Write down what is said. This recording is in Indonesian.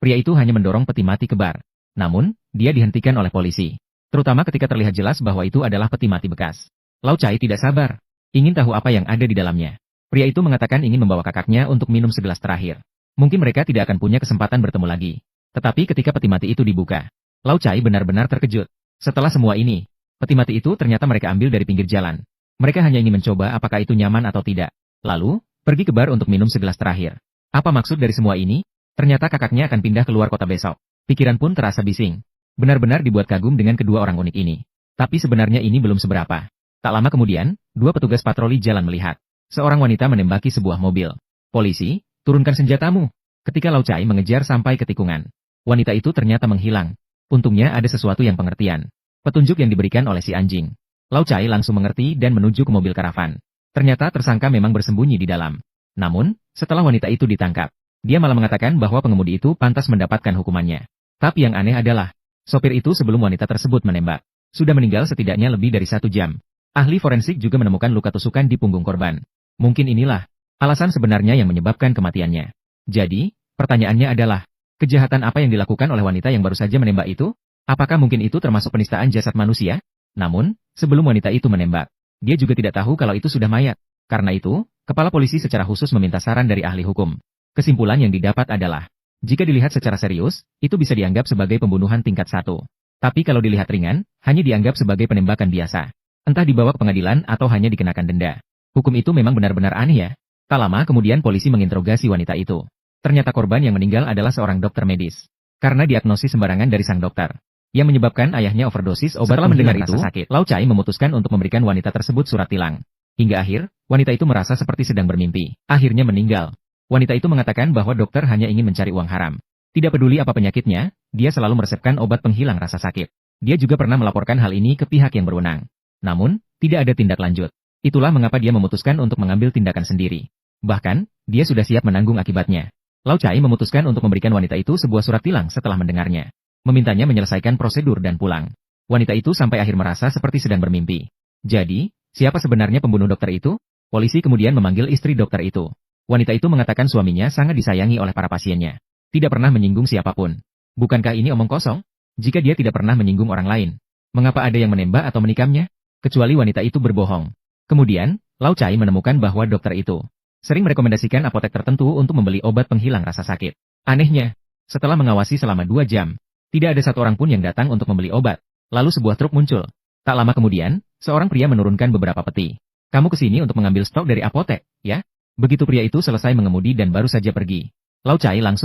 Pria itu hanya mendorong peti mati ke bar. Namun, dia dihentikan oleh polisi. Terutama ketika terlihat jelas bahwa itu adalah peti mati bekas. Lau Chai tidak sabar. Ingin tahu apa yang ada di dalamnya. Pria itu mengatakan ingin membawa kakaknya untuk minum segelas terakhir. Mungkin mereka tidak akan punya kesempatan bertemu lagi. Tetapi ketika peti mati itu dibuka, Lau Chai benar-benar terkejut. Setelah semua ini, peti mati itu ternyata mereka ambil dari pinggir jalan. Mereka hanya ingin mencoba apakah itu nyaman atau tidak. Lalu, pergi ke bar untuk minum segelas terakhir. Apa maksud dari semua ini? Ternyata kakaknya akan pindah keluar kota besok. Pikiran pun terasa bising. Benar-benar dibuat kagum dengan kedua orang unik ini. Tapi sebenarnya ini belum seberapa. Tak lama kemudian, dua petugas patroli jalan melihat. Seorang wanita menembaki sebuah mobil. Polisi, turunkan senjatamu. Ketika Lau Chai mengejar sampai ke tikungan. Wanita itu ternyata menghilang. Untungnya ada sesuatu yang pengertian. Petunjuk yang diberikan oleh si anjing. Lau Chai langsung mengerti dan menuju ke mobil karavan. Ternyata tersangka memang bersembunyi di dalam. Namun, setelah wanita itu ditangkap, dia malah mengatakan bahwa pengemudi itu pantas mendapatkan hukumannya. Tapi yang aneh adalah, sopir itu sebelum wanita tersebut menembak, sudah meninggal setidaknya lebih dari 1 jam. Ahli forensik juga menemukan luka tusukan di punggung korban. Mungkin inilah alasan sebenarnya yang menyebabkan kematiannya. Jadi, pertanyaannya adalah, kejahatan apa yang dilakukan oleh wanita yang baru saja menembak itu? Apakah mungkin itu termasuk penistaan jasad manusia? Namun, sebelum wanita itu menembak, dia juga tidak tahu kalau itu sudah mayat. Karena itu, kepala polisi secara khusus meminta saran dari ahli hukum. Kesimpulan yang didapat adalah, jika dilihat secara serius, itu bisa dianggap sebagai pembunuhan tingkat 1. Tapi kalau dilihat ringan, hanya dianggap sebagai penembakan biasa. Entah dibawa ke pengadilan atau hanya dikenakan denda. Hukum itu memang benar-benar aneh ya. Tak lama kemudian polisi menginterogasi wanita itu. Ternyata korban yang meninggal adalah seorang dokter medis. Karena diagnosis sembarangan dari sang dokter, yang menyebabkan ayahnya overdosis obat. Setelah mendengar itu, sakit, Lau Chai memutuskan untuk memberikan wanita tersebut surat tilang. Hingga akhir, wanita itu merasa seperti sedang bermimpi. Akhirnya meninggal. Wanita itu mengatakan bahwa dokter hanya ingin mencari uang haram. Tidak peduli apa penyakitnya, dia selalu meresepkan obat penghilang rasa sakit. Dia juga pernah melaporkan hal ini ke pihak yang berwenang. Namun, tidak ada tindak lanjut. Itulah mengapa dia memutuskan untuk mengambil tindakan sendiri. Bahkan, dia sudah siap menanggung akibatnya. Lau Chai memutuskan untuk memberikan wanita itu sebuah surat tilang setelah mendengarnya. Memintanya menyelesaikan prosedur dan pulang. Wanita itu sampai akhir merasa seperti sedang bermimpi. Jadi, siapa sebenarnya pembunuh dokter itu? Polisi kemudian memanggil istri dokter itu. Wanita itu mengatakan suaminya sangat disayangi oleh para pasiennya. Tidak pernah menyinggung siapapun. Bukankah ini omong kosong? Jika dia tidak pernah menyinggung orang lain, mengapa ada yang menembak atau menikamnya? Kecuali wanita itu berbohong. Kemudian, Lau Chai menemukan bahwa dokter itu sering merekomendasikan apotek tertentu untuk membeli obat penghilang rasa sakit. Anehnya, setelah mengawasi selama 2 jam, tidak ada satu orang pun yang datang untuk membeli obat. Lalu sebuah truk muncul. Tak lama kemudian, seorang pria menurunkan beberapa peti. Kamu kesini untuk mengambil stok dari apotek, ya? Begitu pria itu selesai mengemudi dan baru saja pergi, Lau Chai langsung